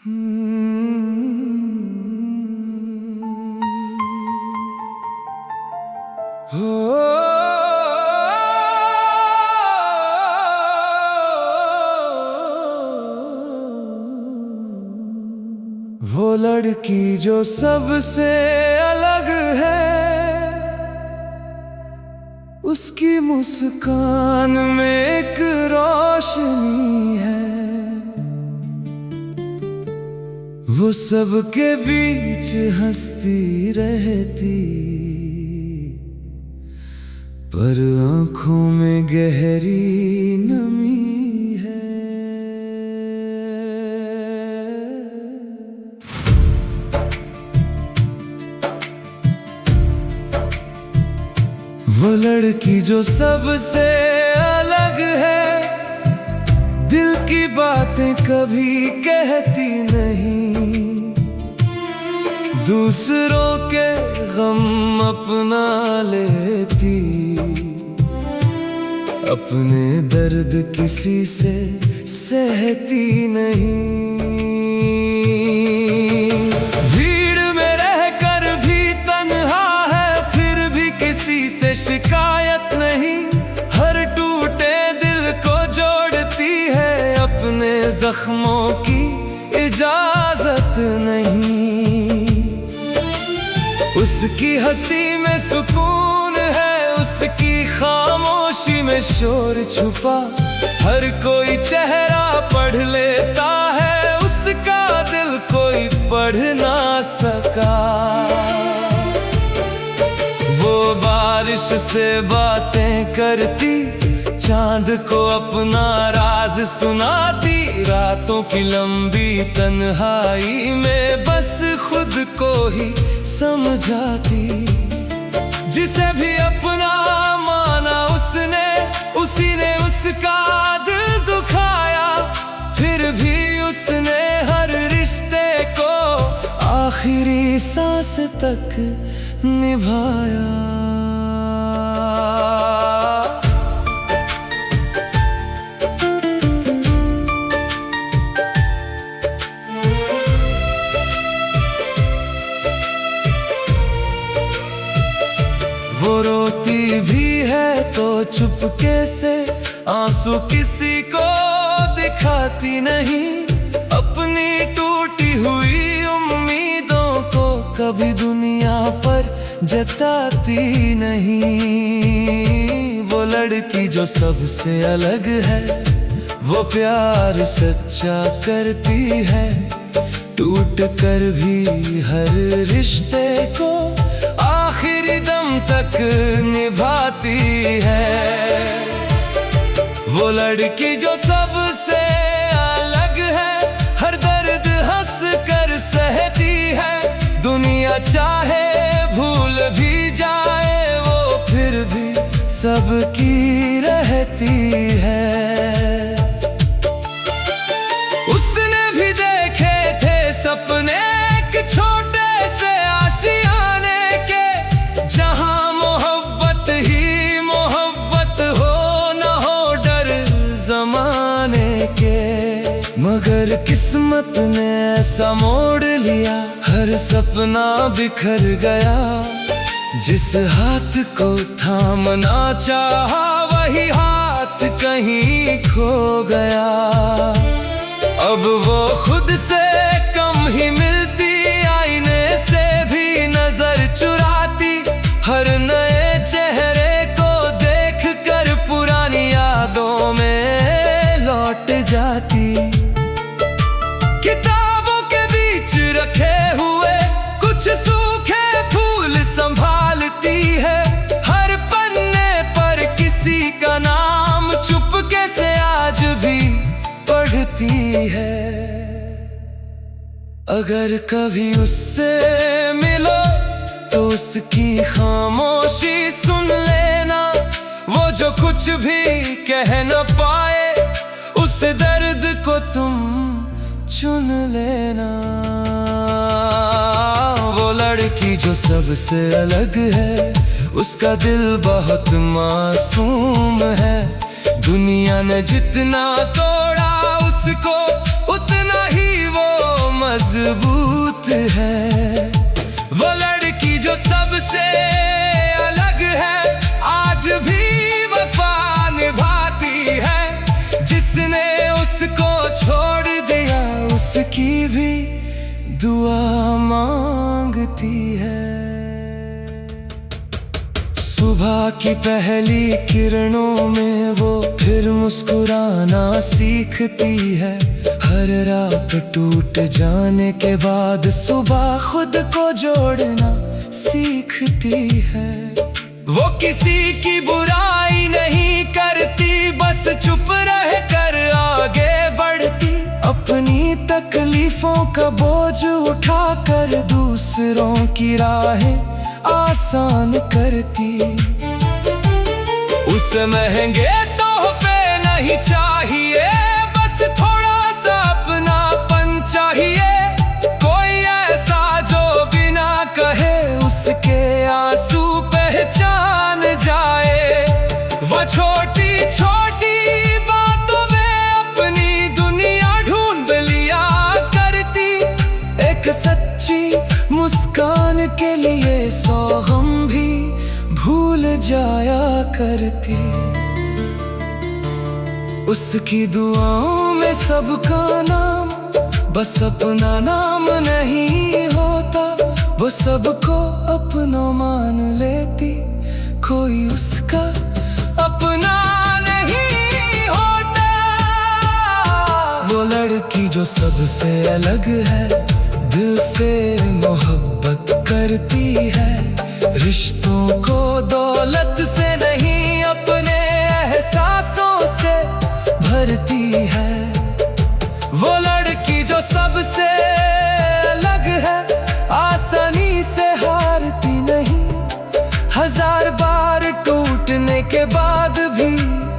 वो लड़की जो सबसे अलग है, उसकी मुस्कान में एक रोशनी है। वो सबके बीच हंसती रहती, पर आँखों में गहरी नमी है। वो लड़की जो सबसे अलग है, दिल की बातें कभी कहती नहीं, दूसरों के गम अपना लेती, अपने दर्द किसी से सहती नहीं। भीड़ में रहकर भी तन्हा है, फिर भी किसी से शिकायत नहीं, हर टूटे दिल को जोड़ती है, अपने जख्मों की इजाजत नहीं। उसकी हंसी में सुकून है, उसकी खामोशी में शोर छुपा, हर कोई चेहरा पढ़ लेता है, उसका दिल कोई पढ़ ना सका। वो बारिश से बातें करती, चांद को अपना राज सुनाती, रातों की लंबी तन्हाई में बस खुद को ही समझाती। जिसे भी अपना माना उसने, उसी ने उसका दिल दुखाया, फिर भी उसने हर रिश्ते को आखिरी सांस तक निभाया। वो रोती भी है तो चुपके से, आंसू किसी को दिखाती नहीं, अपनी टूटी हुई उम्मीदों को कभी दुनिया पर जताती नहीं। वो लड़की जो सबसे अलग है, वो प्यार सच्चा करती है, टूट कर भी हर रिश्ते को आखिरी दम तक निभाती है। वो लड़की जो सबसे अलग है, हर दर्द हंस कर सहती है, दुनिया चाहे भूल भी जाए, वो फिर भी सबकी रहती है। उसने भी देखे थे सपने एक छोटे से आशियाने के, जहां मोहब्बत ही मोहब्बत हो, न हो डर जमाने के। मगर किस्मत ने ऐसा मोड़ लिया, हर सपना बिखर गया, जिस हाथ को थामना चाहा, वही हाथ कहीं खो गया। अब वो खुद से कम ही मिलती, आईने से भी नजर चुराती, हर नए चेहरे को देख कर पुरानी यादों में लौट जाती। किताबों के बीच रखे हुए कुछ सूखे फूल संभालती है, हर पन्ने पर किसी का नाम चुपके से आज भी पढ़ती है। अगर कभी उससे मिलो तो उसकी खामोशी सुन लेना, वो जो कुछ भी कह न पाए, उस दर्द को तुम चुन लेना। वो लड़की जो सबसे अलग है, उसका दिल बहुत मासूम है, दुनिया ने जितना तोड़ा उसको, उतना ही वो मजबूत है। वो लड़की जो सबसे अलग है, आज भी वफा निभाती है। जिसने उसको छोड़ दिया, उसकी भी दुआ मांगती है। सुबह की पहली किरणों में वो फिर मुस्कुराना सीखती है। हर रात टूट जाने के बाद सुबह खुद को जोड़ना सीखती है। वो किसी की बुराई नहीं करती, बस चुप रह कर आगे बढ़ती। अपनी तकलीफों का बोझ उठाकर दूसरों की राहें आसान करती। उसे महंगे तोहफे नहीं चाहिए, बस थोड़ा सा अपनापन चाहिए। कोई ऐसा जो बिना कहे उसके आंसू पहचान जाए। वो छोटी छोटी बातों में अपनी दुनिया ढूंढ लिया करती। एक सच्ची मुस्कान के लिए 100 गम भी भूल जाया करती। उसकी दुआओं में सबका नाम, बस अपना नाम नहीं होता। वो सबको अपना मान लेती, कोई उसका अपना नहीं होता। वो लड़की जो सबसे अलग है, दिल से मोहब्बत करती है। रिश्तों को दौलत से नहीं, अपने एहसासों से भरती है। वो लड़की जो सबसे अलग है, आसानी से हारती नहीं। 1000 बार टूटने के बाद भी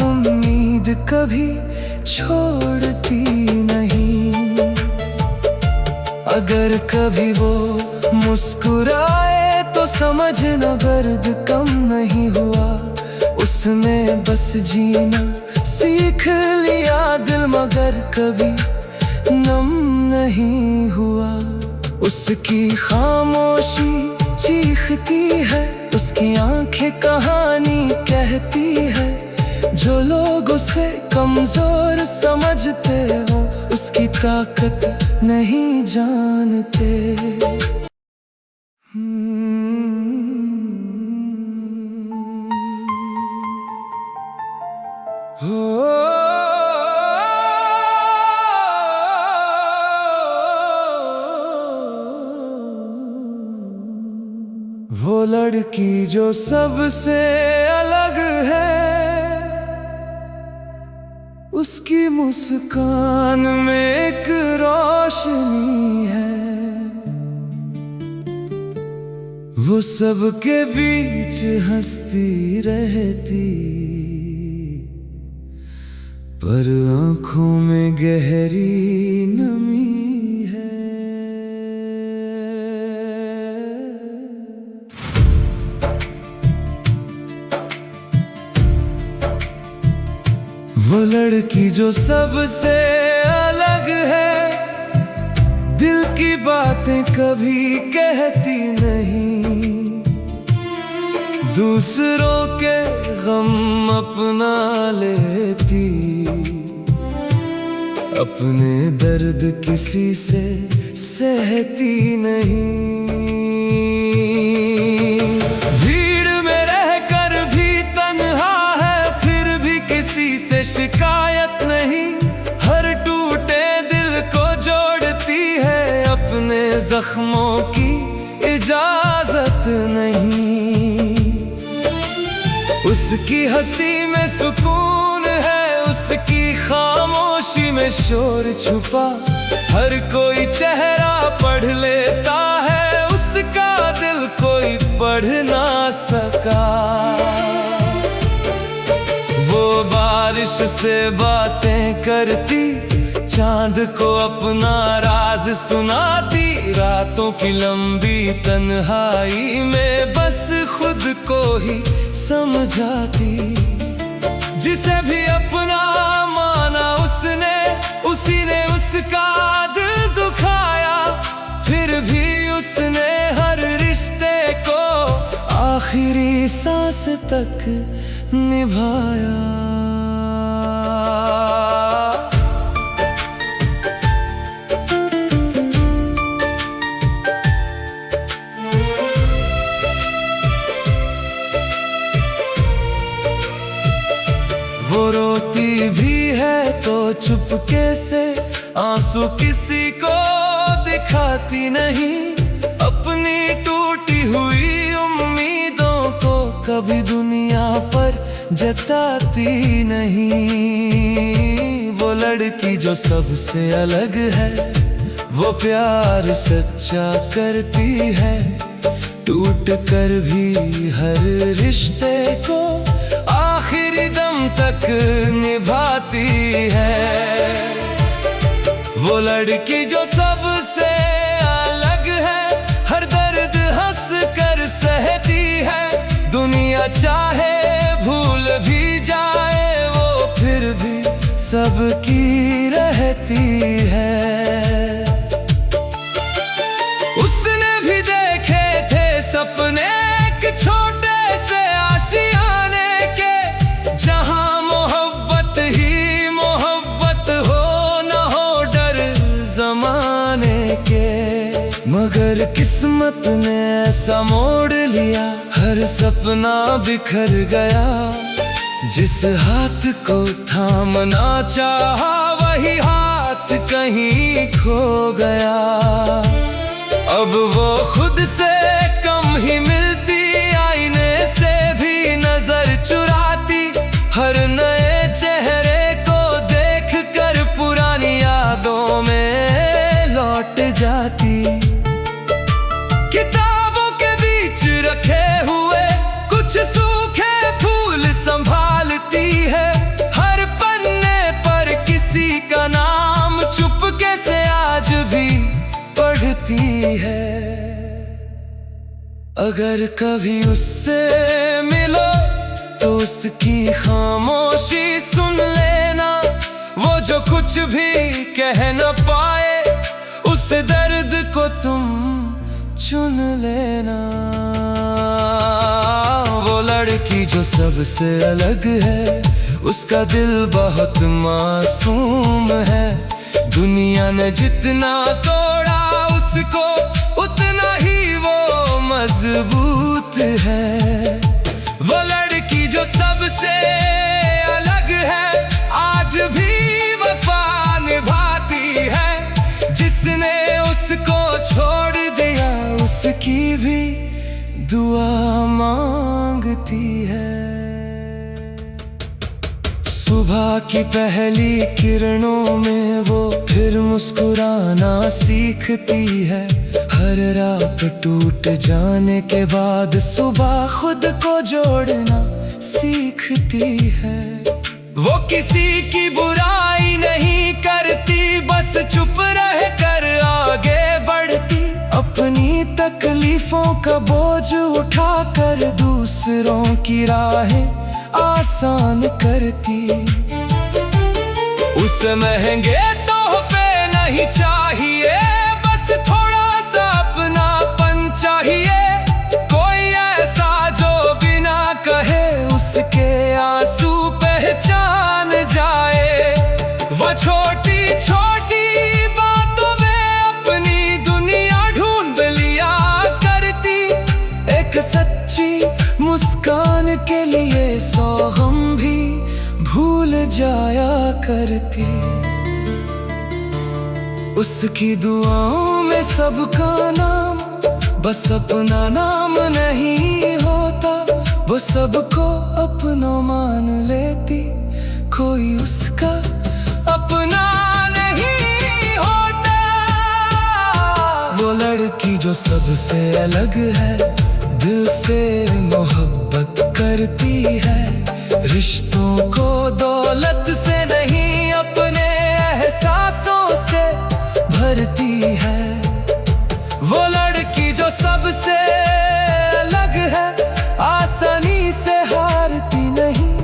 उम्मीद कभी छोड़ती नहीं। अगर कभी वो मुस्कुराए तो समझना दर्द कम नहीं हुआ। उसने बस जीना सीख लिया, दिल मगर कभी नम नहीं हुआ। उसकी खामोशी चीखती है, उसकी आंखें कहानी कहती है। जो लोग उसे कमजोर समझते हो, उसकी ताकत नहीं जानते। वो लड़की जो सबसे अलग है, उसकी मुस्कान में एक रोशनी है। वो सबके बीच हंसती रहती, पर आंखों में गहरी नमी है। वो लड़की जो सबसे अलग है, दिल की बातें कभी कहती नहीं। दूसरों के गम अपना लेती, अपने दर्द किसी से सहती नहीं। भीड़ में रहकर भी तन्हा है, फिर भी किसी से शिकायत नहीं। हर टूटे दिल को जोड़ती है, अपने जख्मों की इजाजत नहीं। उसकी हंसी में सुकून है, उसकी खामोशी में शोर छुपा। हर कोई चेहरा पढ़ लेता है, उसका दिल कोई पढ़ ना सका। वो बारिश से बातें करती, चांद को अपना राज सुनाती। रातों की लंबी तन्हाई में बस खुद को ही समझाती। जिसे भी अपना माना उसने, उसी ने उसका दिल दुखाया। सांस तक निभाया। वो रोती भी है तो चुपके से, आंसू किसी को दिखाती नहीं। अपनी टूटी हुई उम्मीदों को कभी दुनिया पर जताती नहीं। वो लड़की जो सबसे अलग है, वो प्यार सच्चा करती है। टूट कर भी हर रिश्ते को आखिरी दम तक निभाती है। वो लड़की जो सबसे अलग है, हर दर्द हंस कर सहती है। दुनिया चाहे भूल भी जाए, वो फिर भी सबकी रहती है। उसने भी देखे थे सपने एक छोटे से आशियाने के, जहां मोहब्बत ही मोहब्बत हो, न हो डर जमाने के। मगर किस्मत ने ऐसा मोड़ लिया, हर सपना बिखर गया। जिस हाथ को थामना चाहा, वही हाथ कहीं खो गया। अब वो खुद से कम ही मिलती, आईने से भी नजर चुराती। हर नए चेहरे को देख कर पुरानी यादों में लौट जाती। किताबों के बीच रखे हुए कुछ सूखे फूल संभालती है। हर पन्ने पर किसी का नाम चुपके से आज भी पढ़ती है। अगर कभी उससे मिलो तो उसकी खामोशी सुन लेना। वो जो कुछ भी कह न पाए, उस दर्द को तुम चुन लेना। वो लड़की जो सबसे अलग है, उसका दिल बहुत मासूम है। दुनिया ने जितना तोड़ा उसको, उतना ही वो मजबूत है। वो लड़की जो सबसे अलग है, आज भी वफा निभाती है। जिसने उसको छोड़ दिया, उसकी भी दुआ मांगती है। सुबह की पहली किरणों में वो फिर मुस्कुराना सीखती है। हर रात टूट जाने के बाद सुबह खुद को जोड़ना सीखती है। वो किसी की बुराई नहीं करती, बस चुप रह कर आगे बढ़ती। अपनी तकलीफों का बोझ उठाकर दूसरों की राहें आसान करती। उसे महंगे तोहफे नहीं चाहिए, बस थोड़ा सा अपनापन चाहिए। कोई ऐसा जो बिना कहे उसके आंसू पहचान जाए। वो छोटी छोटी बातों में अपनी दुनिया ढूंढ लिया करती। एक सच्ची मुस्कान के लिए 100 गम भी भूल जाया करती। उसकी दुआओं में सबका नाम, बस अपना नाम नहीं होता। वो सबको अपना मान लेती, कोई उसका अपना नहीं होता। वो लड़की जो सबसे अलग है, दिल से मोहब्बत करती है। रिश्तों को दौलत से नहीं, अपने एहसासों से भरती है। वो लड़की जो सबसे अलग है, आसानी से हारती नहीं।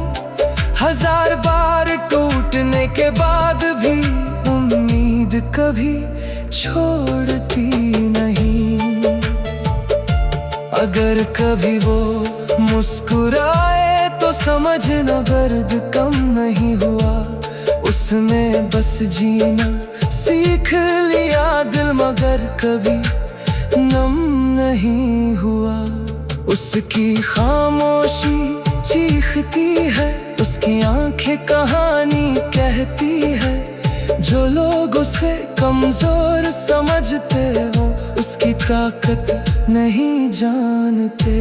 1000 बार टूटने के बाद भी उम्मीद कभी छोड़ती नहीं। अगर कभी वो मुस्कुराए तो समझना दर्द कम नहीं हुआ। उसने बस जीना सीख लिया दिल मगर कभी नम नहीं हुआ। उसकी खामोशी चीखती है, उसकी आंखें कहानी कहती है। जो लोग उसे कमजोर समझते हो उसकी ताकत नहीं जानते।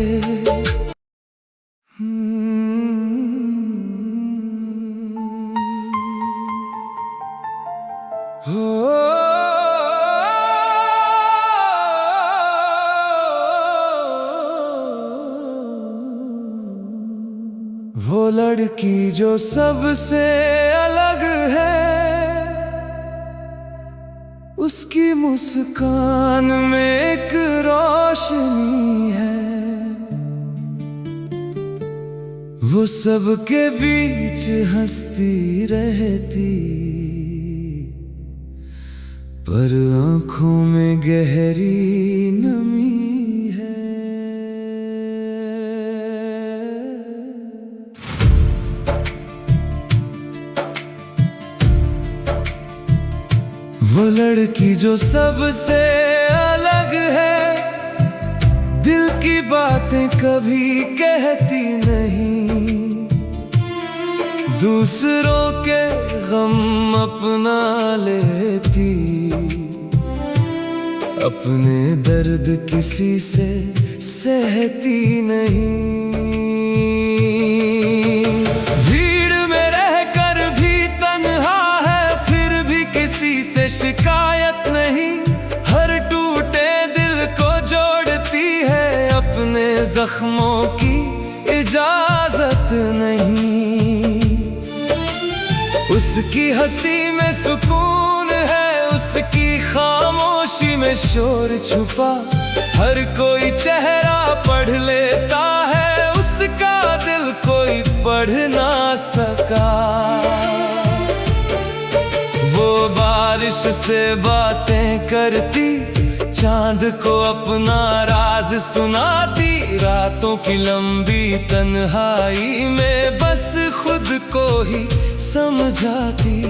वो लड़की जो सबसे अलग है, उसकी मुस्कान में एक रोशनी है। वो सबके बीच हंसती रहती, पर आंखों में गहरी नमी है। वो लड़की जो सबसे अलग है, दिल की बातें कभी कहती नहीं। दूसरों के गम अपना लेती, अपने दर्द किसी से सहती नहीं। भीड़ में रहकर भी तन्हा है, फिर भी किसी से शिकायत नहीं। हर टूटे दिल को जोड़ती है, अपने जख्मों की इजाजत नहीं। उसकी हंसी में सुकून है, उसकी खामोशी में शोर छुपा। हर कोई चेहरा पढ़ लेता है, उसका दिल कोई पढ़ ना सका। वो बारिश से बातें करती, चांद को अपना राज सुनाती। रातों की लंबी तन्हाई में बस खुद को ही समझाती।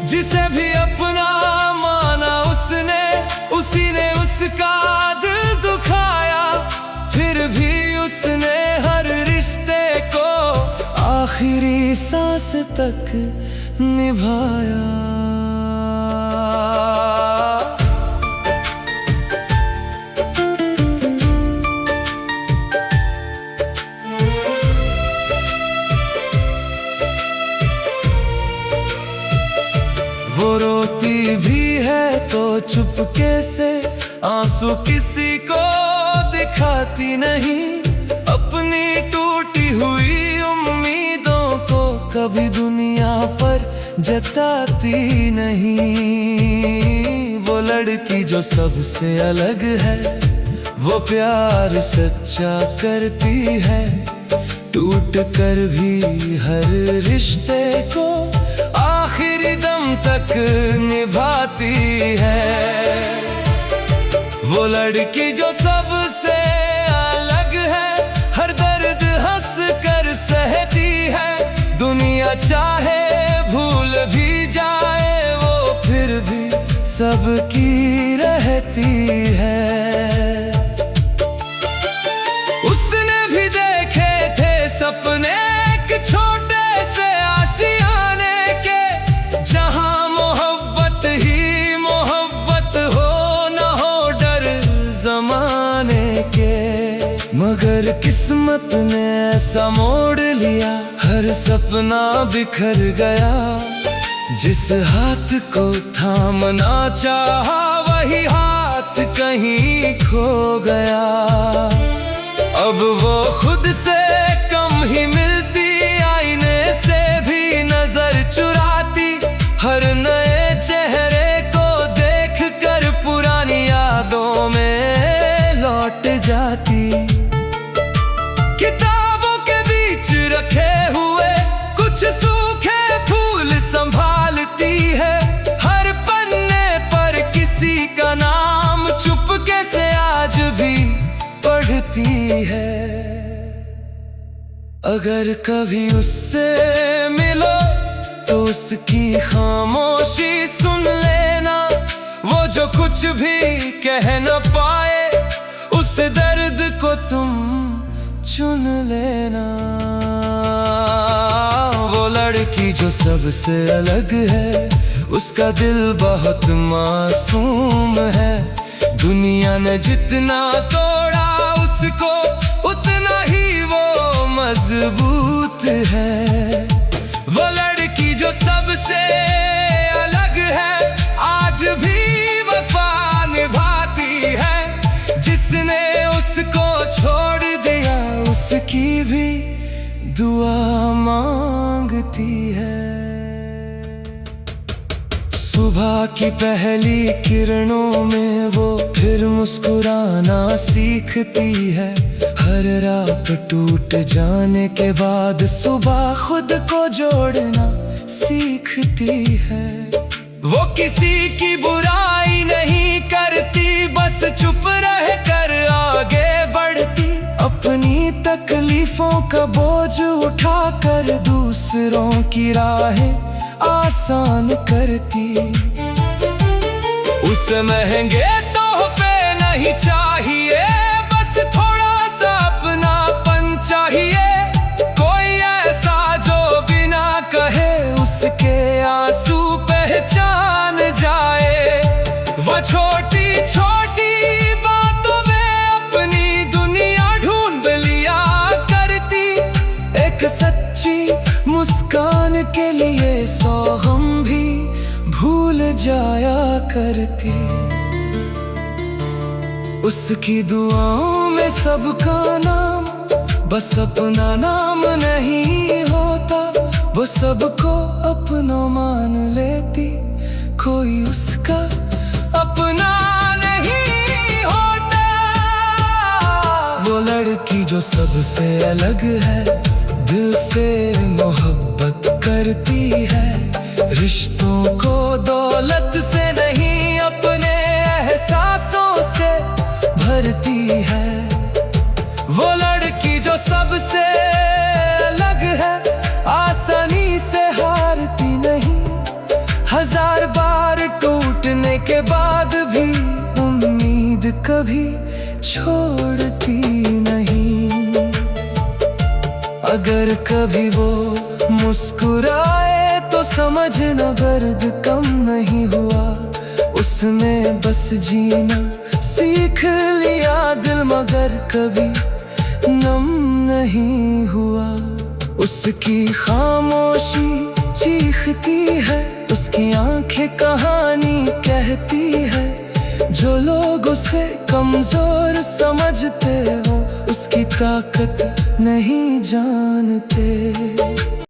जिसे भी अपना माना उसने, उसी ने उसका दिल दुखाया। फिर भी उसने हर रिश्ते को आखिरी सांस तक निभाया। वो रोती भी है तो चुपके से, आंसू किसी को दिखाती नहीं। अपनी टूटी हुई उम्मीदों को कभी दुनिया पर जताती नहीं। वो लड़की जो सबसे अलग है, वो प्यार सच्चा करती है। टूट कर भी हर रिश्ते को आखिरी दम तक निभाती है। वो लड़की जो सबसे अलग है, हर दर्द हंस कर सहती है। दुनिया चाहे भूल भी जाए, वो फिर भी सबकी रहती है। उसने भी देखे थे सपने एक छोटे से आशियाने के, जहां मोहब्बत ही मोहब्बत हो, न हो डर जमाने के। मगर किस्मत ने ऐसा मोड़ लिया, हर सपना बिखर गया। जिस हाथ को थामना चाहा, वही हाथ कहीं खो गया। अब वो खुद से कम ही मिलती, आईने से भी नजर चुराती। हर नए चेहरे को देख कर पुरानी यादों में लौट जाती। किताबों के बीच रखे हुए कुछ सूखे फूल संभालती है। हर पन्ने पर किसी का नाम चुपके से आज भी पढ़ती है। अगर कभी उससे मिलो तो उसकी खामोशी सुन लेना। वो जो कुछ भी कह न पाए उस दर्द को तुम चुन लेना। वो लड़की जो सबसे अलग है, उसका दिल बहुत मासूम है। दुनिया ने जितना तोड़ा उसको उतना ही वो मजबूत है। वो लड़की जो सबसे अलग है, आज भी वफा निभाती है। जिसने उसको छोड़ दिया उसकी भी दुआ मांगती है। सुबह की पहली किरणों में वो फिर मुस्कुराना सीखती है। हर रात टूट जाने के बाद सुबह खुद को जोड़ना सीखती है। वो किसी की बुराई नहीं करती, बस चुप रह कर आगे बढ़ती। अपनी तकलीफों का बोझ उठाकर दूसरों की राहें आसान करती। उसे महंगे तोहफे नहीं चाहिए, बस थोड़ा सा अपनापन चाहिए। कोई ऐसा जो बिना कहे उसके आंसू पहचान जाए। वो छोटी छोटी बातों में अपनी दुनिया ढूंढ लिया करती। एक सच्ची मुस्कान के लिए 100 गम भी भूल जाया करती। उसकी दुआओं में सबका नाम, बस अपना नाम नहीं होता। वो सबको अपना मान लेती, कोई उसका अपना नहीं होता। वो लड़की जो सबसे अलग है, दिल से मोहब्बत करती है। रिश्तों को दौलत से नहीं अपने एहसासों से भरती है। वो लड़की जो सबसे अलग है, आसानी से हारती नहीं। 1000 बार टूटने के बाद भी उम्मीद कभी छोड़ती नहीं। अगर कभी वो मुस्कुराए तो समझना दर्द कम नहीं हुआ। उसने बस जीना सीख लिया दिल, मगर कभी नम नहीं हुआ। उसकी खामोशी चीखती है, उसकी आंखें कहानी कहती है। जो लोग उसे कमजोर समझते हो उसकी ताकत नहीं जानते।